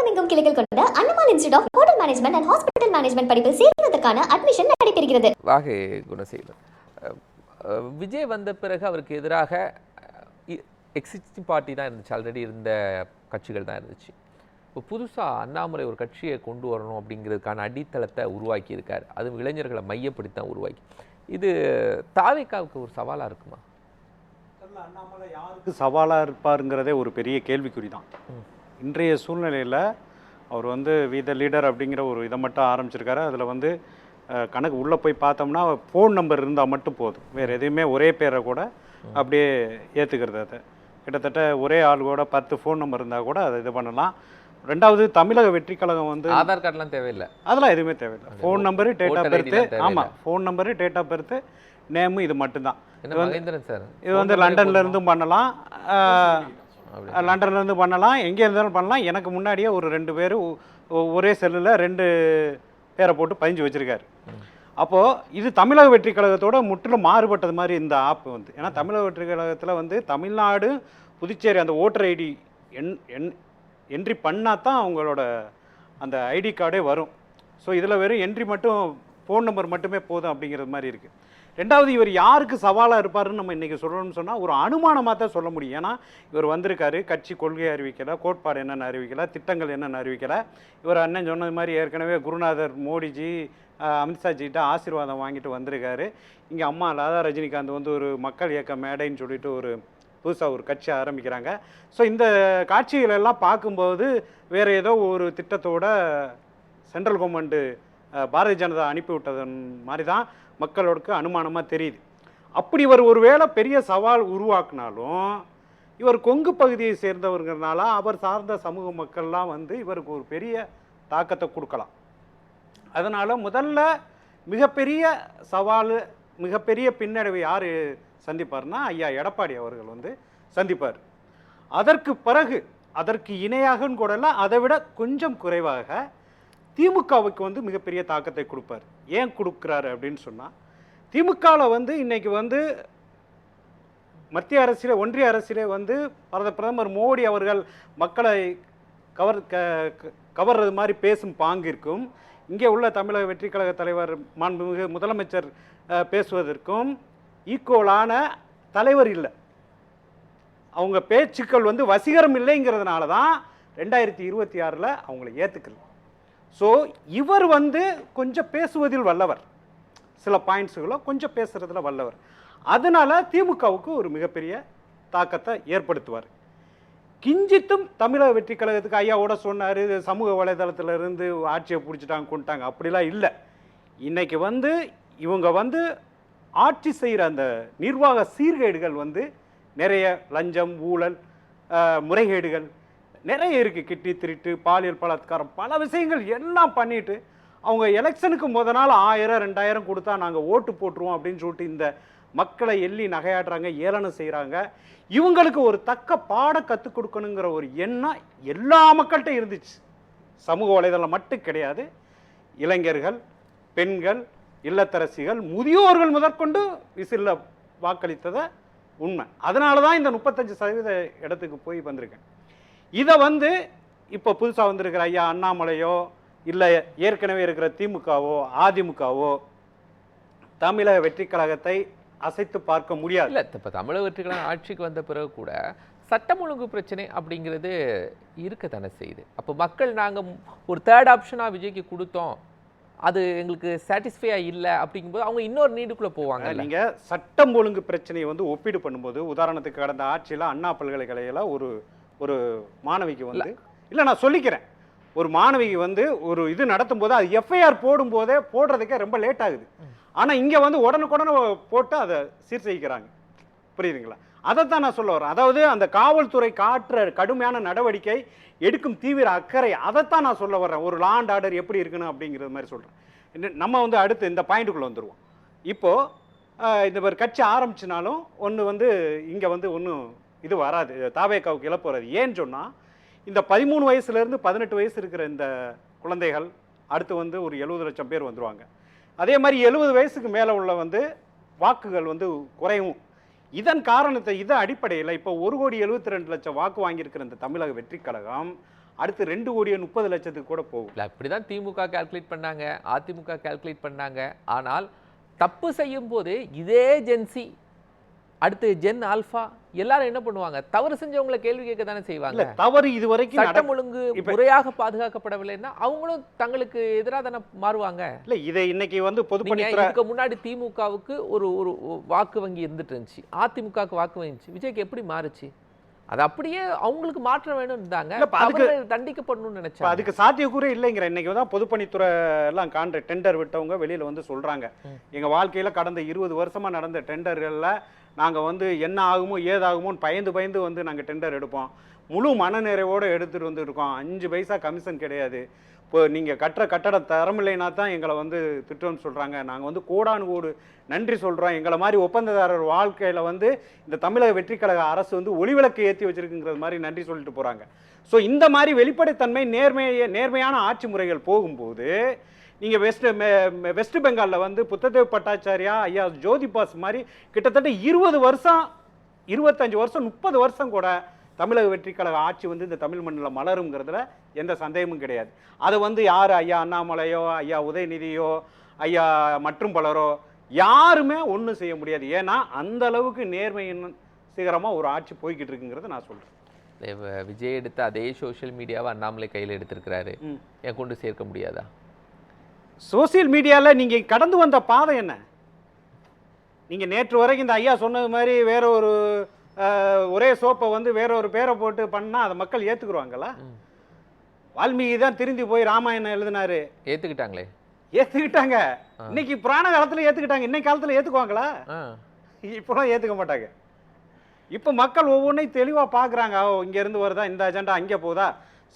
தமிழகமெங்கும் கிளைகள் கொண்ட Annamalai institute of hotel management and hospital management படிப்பில் சேர்வதற்கான அட்மிஷன் நடைபெறுகிறது. வாகை குணசீலன், விஜய் வந்த பிறகு அவருக்கு எதிராக எக்ஸிஸ்டிங் பார்ட்டி தான் இருந்துச்சு, ஆல்ரெடி இருந்த கட்சிகள் தான் இருந்துச்சு. இப்போ புதுசாக அண்ணாமலை ஒரு கட்சியை கொண்டு வரணும் அப்படிங்கிறதுக்கான அடித்தளத்தை உருவாக்கி இருக்கார். அதுவும் இளைஞர்களை மையப்படுத்தி தான் உருவாக்கி. இது தாவேக்காவுக்கு ஒரு சவாலாக இருக்குமா? அண்ணாமலை யாருக்கு சவாலாக இருப்பாருங்கிறதே ஒரு பெரிய கேள்விக்குறி தான். இன்றைய சூழ்நிலையில் அவர் வந்து வி த லீடர் அப்படிங்கிற ஒரு இதை மட்டும் ஆரம்பிச்சிருக்காரு. அதில் வந்து கணக்கு உள்ளே போய் பார்த்தோம்னா ஃபோன் நம்பர் இருந்தால் மட்டும் போதும், வேறு எதுவுமே ஒரே பேரை கூட அப்படியே ஏற்றுக்கிறது. அதை கிட்டத்தட்ட ஒரே ஆள் கூட 10 ஃபோன் நம்பர் இருந்தால் கூட அதை இது பண்ணலாம். ரெண்டாவது, தமிழக வெற்றி கழகம் வந்து ஆதார் கார்டெலாம் தேவையில்லை, அதெல்லாம் எதுவுமே தேவையில்லை. Phone number, date of birth, ஆமாம் phone number, date of birth, name, இது மட்டும்தான். இது வந்து லண்டன்லேருந்தும் பண்ணலாம், லண்டன்லேருந்து பண்ணலாம், எங்கே இருந்தாலும் பண்ணலாம். எனக்கு முன்னாடியே ஒரு 2 பேர் ஒரே செல்லில் 2 பேரை போட்டு பதிஞ்சு வச்சுருக்காரு. அப்போது இது தமிழக வெற்றி கழகத்தோட முற்றிலும் மாறுபட்டது மாதிரி இந்த ஆப் வந்து. ஏன்னா தமிழக வெற்றி கழகத்தில் வந்து தமிழ்நாடு, புதுச்சேரி அந்த ஓட்டர் ஐடி என்ட்ரி பண்ணால் தான் அவங்களோட அந்த ஐடி கார்டே வரும். ஸோ இதில் வெறும் என்ட்ரி மட்டும், ஃபோன் நம்பர் மட்டுமே போதும் அப்படிங்கிறது மாதிரி இருக்குது. ரெண்டாவது, இவர் யாருக்கு சவாலாக இருப்பாருன்னு நம்ம இன்றைக்கி சொல்லணும்னு சொன்னால் ஒரு அனுமானமாக தான் சொல்ல முடியும். ஏன்னா இவர் வந்திருக்காரு, கட்சி கொள்கையை அறிவிக்கலை, கோட்பாடு என்னென்னு அறிவிக்கலை, திட்டங்கள் என்னென்னு அறிவிக்கலை. இவர் அண்ணன் சொன்னது மாதிரி ஏற்கனவே குருநாதர் மோடிஜி, அமித்ஷாஜிகிட்ட ஆசீர்வாதம் வாங்கிட்டு வந்திருக்காரு. இங்கே அம்மா லதா ரஜினிகாந்த் வந்து ஒரு மக்கள் இயக்க மேடைன்னு சொல்லிட்டு ஒரு புதுசாக ஒரு கட்சி ஆரம்பிக்கிறாங்க. ஸோ இந்த காட்சிகளெல்லாம் பார்க்கும்போது வேறு ஏதோ ஒரு திட்டத்தோட சென்ட்ரல் கவர்மெண்ட்டு பாரதிய ஜனதா அனுப்பிவிட்டதன் மாதிரி தான் மக்களோட அனுமானமாக தெரியுது. அப்படி இவர் ஒருவேளை பெரிய சவால் உருவாக்குனாலும் இவர் கொங்கு பகுதியை சேர்ந்தவர்கிறதுனால அவர் சார்ந்த சமூக மக்கள்லாம் வந்து இவருக்கு ஒரு பெரிய தாக்கத்தை கொடுக்கலாம். அதனால் முதல்ல மிகப்பெரிய சவால், மிகப்பெரிய பின்னடைவை யார் சந்திப்பார்னா ஐயா எடப்பாடி அவர்கள் வந்து சந்திப்பார். அதற்கு பிறகு அதற்கு இணையாகன்னு கூடல, அதை விட கொஞ்சம் குறைவாக திமுகவுக்கு வந்து மிகப்பெரிய தாக்கத்தை கொடுப்பார். ஏன் கொடுக்குறாரு அப்படின்னு சொன்னால், திமுகவில் வந்து இன்றைக்கி வந்து மத்திய அரசில், ஒன்றிய அரசிலே வந்து பிரதமர் மோடி அவர்கள் மக்களை கவர்றது மாதிரி பேசும் பாங்கிற்கும், இங்கே உள்ள தமிழக வெற்றி கழக தலைவர் மாண்புமிகு முதலமைச்சர் பேசுவதற்கும் ஈக்குவலான தலைவர் இல்லை. அவங்க பேச்சுக்கள் வந்து வசீகரம் இல்லைங்கிறதுனால தான் 2026 அவங்கள ஏற்றுக்கல. ஸோ இவர் வந்து கொஞ்சம் பேசுவதில் வல்லவர், சில பாயிண்ட்ஸுகளோ கொஞ்சம் பேசுகிறதுல வல்லவர். அதனால் திமுகவுக்கு ஒரு மிகப்பெரிய தாக்கத்தை ஏற்படுத்துவார். கிஞ்சித்தும் தமிழக வெற்றி கழகத்துக்கு ஐயாவோட சொன்னார், சமூக வலைதளத்திலிருந்து ஆட்சியை பிடிச்சிட்டாங்க கொண்டுட்டாங்க, அப்படிலாம் இல்லை. இன்றைக்கி வந்து இவங்க வந்து ஆட்சி செய்கிற அந்த நிர்வாக சீர்கேடுகள் வந்து நிறைய லஞ்சம், ஊழல், முறைகேடுகள் நிறைய இருக்குது. கிட்டி திருட்டு, பாலியல் பலாத்காரம், பல விஷயங்கள் எல்லாம் பண்ணிட்டு அவங்க எலெக்ஷனுக்கு நாள் 1000 2000 கொடுத்தா நாங்கள் ஓட்டு போட்டுருவோம் அப்படின்னு சொல்லிட்டு இந்த மக்களை எள்ளி நகையாடுறாங்க, ஏளனம் செய்கிறாங்க. இவங்களுக்கு ஒரு தக்க பாடம் கற்றுக் கொடுக்கணுங்கிற ஒரு எண்ணம் எல்லா மக்கள்கிட்ட இருந்துச்சு. சமூக வலைதளம் மட்டும் கிடையாது, இளைஞர்கள், பெண்கள், இல்லத்தரசிகள், முதியோர்கள் முதற்கொண்டு விசில்ல வாக்களித்ததை உண்மை. அதனால தான் இந்த 35% இடத்துக்கு போய் வந்திருக்கேன். இதை வந்து இப்போ புதுசாக வந்திருக்கிற ஐயா அண்ணாமலையோ இல்லை ஏற்கனவே இருக்கிற திமுகவோ அதிமுகவோ தமிழக வெற்றி கழகத்தை அசைத்து பார்க்க முடியாது. இல்லை, இப்போ தமிழக வெற்றி கழகம் ஆட்சிக்கு வந்த பிறகு கூட சட்டம் ஒழுங்கு பிரச்சனை அப்படிங்கிறது இருக்க தானே செய்யுது. அப்போ மக்கள் நாங்கள் ஒரு தேர்ட் ஆப்ஷனாக விஜய்க்கு கொடுத்தோம், அது எங்களுக்கு சாட்டிஸ்ஃபையாக இல்லை அப்படிங்கும்போது அவங்க இன்னொரு நீடுக்குள்ளே போவாங்க. நீங்கள் சட்டம் ஒழுங்கு பிரச்சனையை வந்து ஒப்பீடு பண்ணும்போது, உதாரணத்துக்கு கடந்த ஆட்சியில் அண்ணா பல்கலைக்கழகையில் ஒரு மாணவிக்கு வந்து, இல்லை நான் சொல்லிக்கிறேன், ஒரு மாணவிக்கு வந்து ஒரு இது நடத்தும் போது அது எஃப்ஐஆர் போடும்போதே போடுறதுக்கே ரொம்ப லேட் ஆகுது. ஆனால் இங்கே வந்து உடனுக்குடனே போட்டு அதை சீர் செய்கிறாங்க. புரியுதுங்களா? அதைத்தான் நான் சொல்ல வரேன். அதாவது அந்த காவல்துறை காட்டுற கடுமையான நடவடிக்கை, எடுக்கும் தீவிர அக்கறை, அதைத்தான் நான் சொல்ல வர்றேன். ஒரு லா அண்ட் ஆர்டர் எப்படி இருக்கணும் அப்படிங்கிறது மாதிரி சொல்கிறேன். நம்ம வந்து அடுத்து இந்த பாயிண்ட்டுக்குள்ளே வந்துடுவோம். இப்போது இந்த ஒரு கட்சி ஆரம்பிச்சினாலும் ஒன்று வந்து இங்கே வந்து ஒன்றும் இது வராது, தாவேக்காவுக்கு இழப்பு வராது. ஏன்னு சொன்னால் இந்த 13 வயசுலேருந்து 18 வயசு இருக்கிற இந்த குழந்தைகள் அடுத்து வந்து ஒரு 70 லட்சம் பேர் வந்துடுவாங்க. அதே மாதிரி 70 வயசுக்கு மேலே உள்ள வந்து வாக்குகள் வந்து குறையும். இதன் காரணத்தை, இதன் அடிப்படையில் இப்போ 1,72,00,000 வாக்கு வாங்கியிருக்கிற இந்த தமிழக வெற்றி கழகம் அடுத்து 2,30,00,000 கூட போகும். இல்லை அப்படிதான் திமுக கால்குலேட் பண்ணாங்க, அதிமுக கால்குலேட் பண்ணாங்க. ஆனால் தப்பு செய்யும் போது இதே ஜென்சி அடுத்து ஜென் ஆல்பா எல்லாரும் என்ன பண்ணுவாங்க? தவறு செஞ்சவங்களை கேள்வி கேட்க தானே செய்வாங்க. தவறு இதுவரைக்கும் சட்டம் ஒழுங்கு முறையாக பாதுகாக்கப்படவில்லைன்னா அவங்களும் தங்களுக்கு எதிராக தானே மாறுவாங்க. இல்ல இதை இன்னைக்கு வந்து பொதுப்பணித்துறை இதுக்கு முன்னாடி திமுகவுக்கு ஒரு ஒரு வாக்கு வங்கி இருந்துட்டு இருந்துச்சு, அதிமுகவுக்கு வாக்கு வங்கி இருந்துச்சு. விஜய்க்கு எப்படி மாறுச்சு? அது அப்படியே அவங்களுக்கு மாற்ற வேணும் இருந்தாங்க, தண்டிக்கப்படணும்னு நினைச்சாங்க. அதுக்கு சாத்தியக்கூறே இல்லைங்கிற. இன்னைக்கு தான் பொதுப்பணித்துறை எல்லாம் டெண்டர் விட்டவங்க வெளியில வந்து சொல்றாங்க, எங்க வாழ்க்கையில கடந்த 20 வருஷமா நடந்த டெண்டர்கள்ல நாங்க வந்து என்ன ஆகுமோ ஏதாகுமோன்னு பயந்து வந்து நாங்க டெண்டர் எடுப்போம், முழு மனநிறைவோடு எடுத்துட்டு வந்து இருக்கோம், 5 பைசா கமிஷன் கிடையாது. இப்போ நீங்க கட்டுற கட்டடம் தரமில்லைன்னா தான் எங்களை வந்து திட்டம்னு சொல்றாங்க. நாங்க வந்து கோடானு கோடு நன்றி சொல்றோம். எங்களை மாதிரி ஒப்பந்ததாரர் வாழ்க்கையில வந்து இந்த தமிழக வெற்றி கழக அரசு வந்து ஒளிவிளக்கு ஏற்றி வச்சிருக்குங்கிறது மாதிரி நன்றி சொல்லிட்டு போறாங்க. ஸோ இந்த மாதிரி வெளிப்படைத்தன்மை நேர்மையான ஆட்சி முறைகள் போகும்போது நீங்க வெஸ்ட் பெங்காலில் வந்து புத்ததேவ் பட்டாச்சாரியா ஐயா ஜோதிபாஸ் மாதிரி கிட்டத்தட்ட 20 வருஷம் 25 வருஷம் 30 வருஷம் கூட தமிழக வெற்றி கழக ஆட்சி வந்து இந்த தமிழ் மண்ணில் மலருங்கிறதுல எந்த சந்தேகமும் கிடையாது. அதை வந்து யார் ஐயா அண்ணாமலையோ ஐயா உதயநிதியோ ஐயா மற்றும் பலரோ யாருமே ஒன்றும் செய்ய முடியாது. ஏன்னா அந்த அளவுக்கு நேர்மையின் சிகரமாக ஒரு ஆட்சி போய்கிட்டு இருக்குங்கிறத நான் சொல்கிறேன். விஜய் எடுத்த அதே சோஷியல் மீடியாவை அண்ணாமலை கையில் எடுத்திருக்கிறாரு, ஏன் கொண்டு சேர்க்க முடியாதா? சோசியல் மீடியாவில் நீங்கள் கடந்து வந்த பாதை என்ன? நீங்கள் நேற்று வரைக்கும் இந்த ஐயா சொன்னது மாதிரி வேற ஒரு ஒரே சோப்பை வந்து வேற ஒரு பேரை போட்டு பண்ணால் அதை மக்கள் ஏற்றுக்குருவாங்களா? வால்மீகி தான் திருந்தி போய் ராமாயணம் எழுதினாரு, ஏற்றுக்கிட்டாங்களே. ஏற்றுக்கிட்டாங்க. இன்னைக்கு புராண காலத்தில் ஏற்றுக்கிட்டாங்க, இன்னைக்கு காலத்தில் ஏற்றுக்குவாங்களா? இப்போலாம் ஏற்றுக்க மாட்டாங்க. இப்போ மக்கள் ஒவ்வொன்றையும் தெளிவாக பார்க்குறாங்க. இங்கேருந்து வருதா இந்த அஜெண்டா, அங்கே போதா,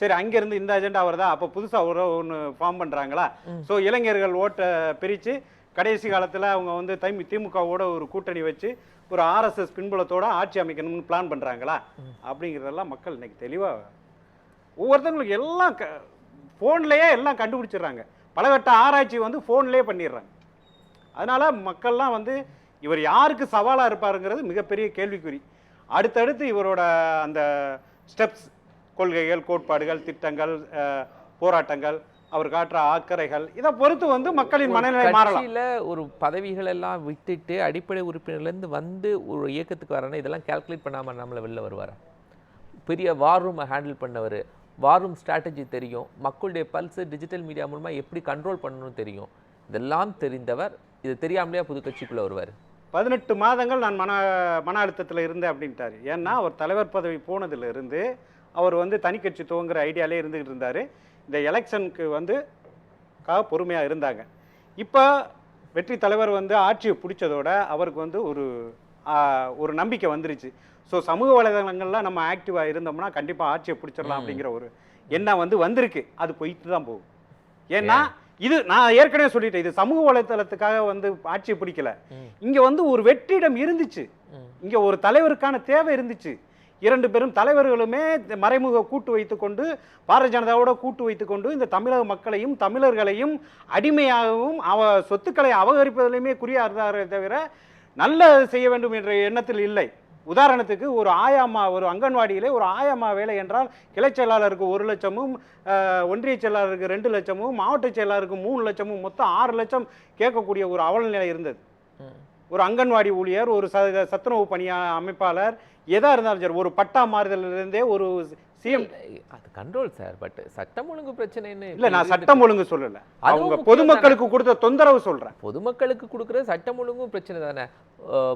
சரி அங்கேருந்து இந்த அஜெண்டா வருதா, அப்போ புதுசாக ஒன்று ஃபார்ம் பண்ணுறாங்களா? ஸோ இளைஞர்கள் ஓட்டை பிரித்து கடைசி காலத்தில் அவங்க வந்து திமுகவோட ஒரு கூட்டணி வச்சு ஒரு ஆர்எஸ்எஸ் பின்புலத்தோட ஆட்சி அமைக்கணும்னு பிளான் பண்ணுறாங்களா? அப்படிங்கிறதெல்லாம் மக்கள் இன்னைக்கு தெளிவாக ஒவ்வொருத்தவங்களுக்கு எல்லாம் ஃபோன்லேயே எல்லாம் கண்டுபிடிச்சிடுறாங்க. பலகட்ட ஆராய்ச்சி வந்து ஃபோன்லேயே பண்ணிடுறாங்க. அதனால் மக்கள்லாம் வந்து இவர் யாருக்கு சவாலாக இருப்பாருங்கிறது மிகப்பெரிய கேள்விக்குறி. அடுத்தடுத்து இவரோட அந்த ஸ்டெப்ஸ், கொள்கைகள், கோட்பாடுகள், திட்டங்கள், போராட்டங்கள், அவர் காட்டுற அக்கறைகள், இதை பொறுத்து வந்து மக்களின் மனநிலை மாறலாம். ஒரு பதவிகள் எல்லாம் விட்டுட்டு அடிப்படை உறுப்பினர்லேருந்து வந்து ஒரு இயக்கத்துக்கு வரணும், இதெல்லாம் கால்குலேட் பண்ணாமல் நம்மளை வெளில வருவார். பெரிய வார் ரூமை ஹேண்டில் பண்ணவர், வார் ரூம் ஸ்ட்ராட்டஜி தெரியும், மக்களுடைய பல்ஸு டிஜிட்டல் மீடியா மூலமாக எப்படி கண்ட்ரோல் பண்ணணும்னு தெரியும், இதெல்லாம் தெரிந்தவர் இது தெரியாமலே புது கட்சிக்குள்ளே வருவார். 18 மாதங்கள் நான் மன அழுத்தத்தில் இருந்தேன் அப்படின்ட்டார். ஏன்னா அவர் தலைவர் பதவி போனதுலேருந்து அவர் வந்து தனி கட்சி துவங்குற ஐடியாலே இருந்துகிட்டு இருந்தார். இந்த எலெக்ஷனுக்கு வந்து பொறுமையாக இருந்தாங்க. இப்போ வெற்றி தலைவர் வந்து ஆட்சியை பிடிச்சதோட அவருக்கு வந்து ஒரு நம்பிக்கை வந்துருச்சு. ஸோ சமூக வலைதளங்கள்லாம் நம்ம ஆக்டிவாக இருந்தோம்னா கண்டிப்பாக ஆட்சியை பிடிச்சிடலாம் அப்படிங்கிற ஒரு எண்ணம் வந்து வந்திருக்கு. அது போயிட்டு தான் போகும். ஏன்னா இது நான் ஏற்கனவே சொல்லிட்டேன், இது சமூக வலைதளத்துக்காக வந்து ஆட்சியை பிடிக்கல. இங்கே வந்து ஒரு வெற்றிடம் இருந்துச்சு, இங்கே ஒரு தலைவருக்கான தேவை இருந்துச்சு. 2 பெரும் தலைவர்களுமே மறைமுக கூட்டு வைத்துக்கொண்டு பாரதிய ஜனதாவோட கூட்டு வைத்துக்கொண்டு இந்த தமிழக மக்களையும் தமிழர்களையும் அடிமையாகவும் சொத்துக்களை அபகரிப்பதிலுமே குறியா இருந்தாரே தவிர நல்ல செய்ய வேண்டும் என்ற எண்ணத்தில் இல்லை. உதாரணத்துக்கு ஒரு ஆயாமா, ஒரு அங்கன்வாடியிலே ஒரு ஆயாமா வேலை என்றால் கிளை செயலாளருக்கு 1 லட்சமும் ஒன்றிய செயலாளருக்கு 2 லட்சமும் மாவட்ட செயலாளருக்கு 3 லட்சமும் மொத்தம் 6 லட்சம் கேட்கக்கூடிய ஒரு அவல நிலை இருந்தது. ஒரு அங்கன்வாடி ஊழியர், ஒரு சத்துணவு அமைப்பாளர், எதா இருந்தாலும் சரி, ஒரு பட்டா மாறுதலிருந்தே ஒரு சிஎம் அது கண்ட்ரோல் சார். பட் சட்டம் ஒழுங்கு பிரச்சனை இல்ல, நான் சட்டம் ஒழுங்கு சொல்லல, அவங்க பொதுமக்களுக்கு கொடுத்த தொந்தரவு சொல்றேன். பொதுமக்களுக்கு கொடுக்குற சட்டம் ஒழுங்கும் பிரச்சனை தானே.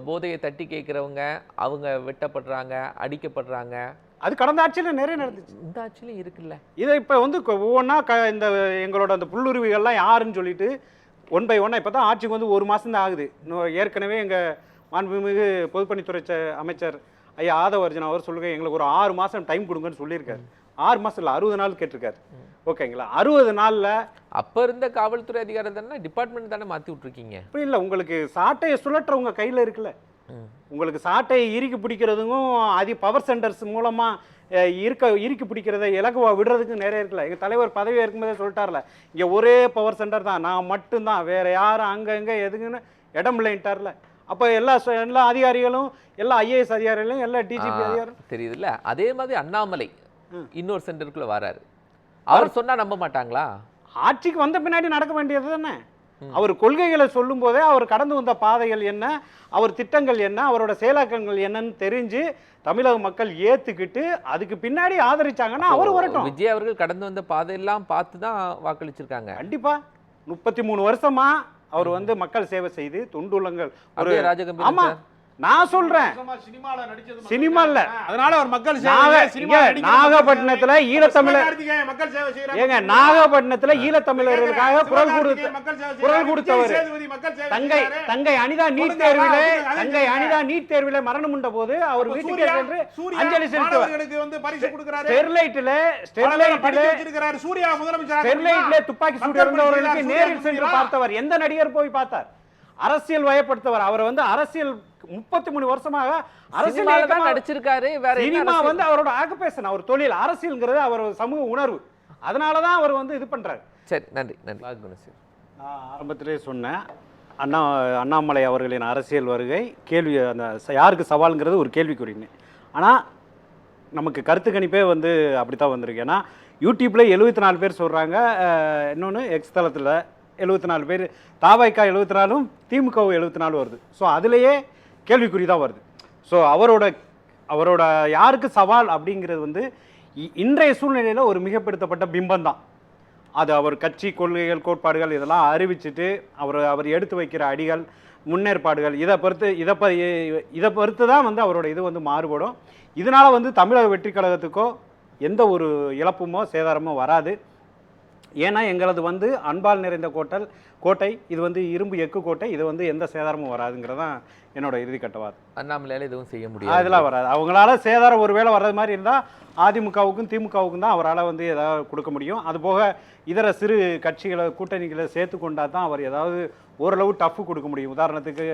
போதையை தட்டி கேட்கிறவங்க அவங்க வெட்டப்படுறாங்க, அடிக்கப்படுறாங்க. அது கடந்த ஆட்சியில் நிறைய நடந்துச்சு, இந்த ஆட்சியிலும் இருக்குல்ல. இதை இப்போ வந்து ஒவ்வொன்றா இந்த எங்களோட அந்த புல்லுருவிகள்லாம் யாருன்னு சொல்லிட்டு ஒன் பை ஒன்னா இப்போ தான் ஆட்சிக்கு வந்து 1 மாதம் தான் ஆகுது. ஏற்கனவே எங்கள் மாண்புமிகு பொதுப்பணித்துறை அமைச்சர் ஐயா ஆதவர்ஜன் அவர் சொல்லுங்க, எங்களுக்கு ஒரு 6 மாதம் டைம் கொடுங்கன்னு சொல்லியிருக்காரு. 6 மாதம் இல்லை, 60 நாள் கேட்டிருக்காரு. ஓகேங்களா? 60 நாளில் அப்போ இருந்த காவல்துறை அதிகாரம் தானே, டிபார்ட்மெண்ட் தானே மாற்றி விட்ருக்கீங்க. இப்போ இல்லை, உங்களுக்கு சாட்டையை சுழற்ற உங்கள் கையில் இருக்குல்ல, உங்களுக்கு சாட்டையை இறுக்கி பிடிக்கிறதுக்கும் பவர் சென்டர்ஸ் மூலமாக இறுக்கி பிடிக்கிறத இலகுவா விடுறதுக்கு நிறைய இருக்குல்ல. எங்கள் தலைவர் பதவி இருக்கும்போதே சொல்லிட்டார்ல, இங்கே ஒரே பவர் சென்டர் தான், நான் மட்டும்தான், வேற யாரும் அங்கே எதுக்குன்னு இடம் இல்லைன்ட்டார்ல. அப்போ எல்லா அதிகாரிகளும், எல்லா ஐஏஎஸ் அதிகாரிகளும், எல்லா டிஜிபி அதிகாரிகளும் தெரியுதுல்ல. அதே மாதிரி அண்ணாமலை இன்னொரு சென்டருக்குள்ள வராரு. அவர் சொன்னா நம்ப மாட்டாங்களா? ஆட்சிக்கு வந்த பின்னாடி நடக்க வேண்டியது தானே. அவர் கொள்கைகளை சொல்லும் போதே அவர் கடந்து வந்த பாதைகள் என்ன, அவர் திட்டங்கள் என்ன, அவரோட செயலாக்கங்கள் என்னன்னு தெரிஞ்சு தமிழக மக்கள் ஏத்துக்கிட்டு அதுக்கு பின்னாடி ஆதரிச்சாங்கன்னா அவர் வரட்டும். விஜய் அவர்கள் கடந்து வந்த பாதையெல்லாம் பார்த்து தான் வாக்களிச்சிருக்காங்க. கண்டிப்பா 33 வருஷமா அவர் வந்து மக்கள் சேவை செய்து தொண்டுள்ளங்கள் ஒரு ராஜகம்பீரன். ஆமா நான் சொல்றேன், சினிமால அதனால அவர் மக்கள் நாகப்பட்டினத்துல ஈழத்தமிழர் ஏங்க நாகப்பட்டினத்துல ஈழத்தமிழர்களுக்காக குரல் கொடுத்தவர் தங்கை அனிதா நீட் தேர்விலே மரணம் உண்ட போது அவர் வீட்டுக்கு சென்று அஞ்சலி செலுத்துவார். ஸ்டெர்லைட்ல துப்பாக்கி சூடு இருந்தவர்களுக்கு நேரில் சென்று பார்த்தவர். எந்த நடிகர் போய் பார்த்தார்? அரசியல் வயப்படுத்தவர். அவர் வந்து அரசியல் 33 வருஷமாக அரசியல் தான் நடிச்சிருக்காரு. வேற சினிமா வந்து அவரோட ஆக்குபேஷன், அவர் தொழில். அரசியல்ங்கிறது அவர் சமூக உணர்வு. அதனால தான் அவர் வந்து இது பண்றாரு. சரி, நன்றி. நான் ஆரம்பத்திலே சொன்னேன், அண்ணாமலை அவர்களின் அரசியல் வருகை கேள்வி அந்த யாருக்கு சவாலுங்கிறது ஒரு கேள்விக்குறின்னு. ஆனால் நமக்கு கருத்து கணிப்பே வந்து அப்படி தான் வந்திருக்கு. ஏன்னா யூடியூப்பில் 74 பேர் சொல்கிறாங்க, இன்னொன்று எக்ஸ் தளத்தில் 74 பேர், தாவைக்கா 74, திமுக 74 வருது. ஸோ அதுலேயே கேள்விக்குறி தான் வருது. ஸோ அவரோட யாருக்கு சவால் அப்படிங்கிறது வந்து இன்றைய சூழ்நிலையில் ஒரு மிகப்படுத்தப்பட்ட பிம்பம் தான். அது அவர் கட்சி கொள்கைகள் கோட்பாடுகள் இதெல்லாம் அறிவிச்சுட்டு அவர் எடுத்து வைக்கிற அடிகள் முன்னேற்பாடுகள் இதை பொறுத்து தான் வந்து அவரோட இது வந்து மாறுபடும். இதனால் வந்து தமிழக வெற்றி கழகத்துக்கோ எந்த ஒரு இழப்புமோ சேதாரமோ வராது. ஏன்னா எங்களது வந்து அன்பால் நிறைந்த கோட்டை, இது வந்து இரும்பு எக்கு கோட்டை, இது வந்து எந்த சேதாரமும் வராதுங்கிறதான் என்னோட இறுதி கட்டவாது. அண்ணாமலையால எதுவும் செய்ய முடியாது, அதெல்லாம் வராது. அவங்களால சேதாரம் ஒருவேளை வர்றது மாதிரி இருந்தால் அதிமுகவுக்கும் திமுகவுக்கும் தான் அவரால் வந்து ஏதாவது கொடுக்க முடியும். அதுபோக இதர சிறு கட்சிகளை கூட்டணிகளை சேர்த்து கொண்டா தான் அவர் ஏதாவது ஓரளவு டஃப்பு கொடுக்க முடியும். உதாரணத்துக்கு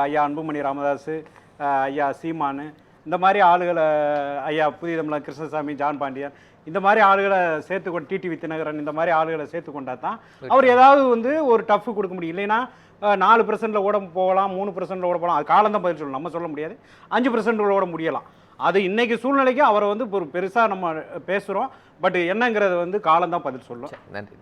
ஐயா அன்புமணி ராமதாஸ், ஐயா சீமானு, இந்த மாதிரி ஆளுகளை, ஐயா புதிய தமிழர் கிருஷ்ணசாமி, ஜான் பாண்டியன், இந்த மாதிரி ஆளுகளை சேர்த்துக்கொண்டு டிடிவி தினகரன், இந்த மாதிரி ஆளுகளை சேர்த்துக்கொண்டா தான் அவர் ஏதாவது வந்து ஒரு டஃப்பு கொடுக்க முடியும். இல்லைன்னா 4% ஓட போகலாம், 3% ஓட போகலாம். அது காலம் தான் பதில் சொல்லணும், நம்ம சொல்ல முடியாது. 5% ஓட முடியலாம். அது இன்னைக்கு சூழ்நிலைக்கு அவரை வந்து ஒரு பெருசாக நம்ம பேசுகிறோம். பட் என்னங்கிறது வந்து காலம் தான் பதில் சொல்லணும். நன்றி.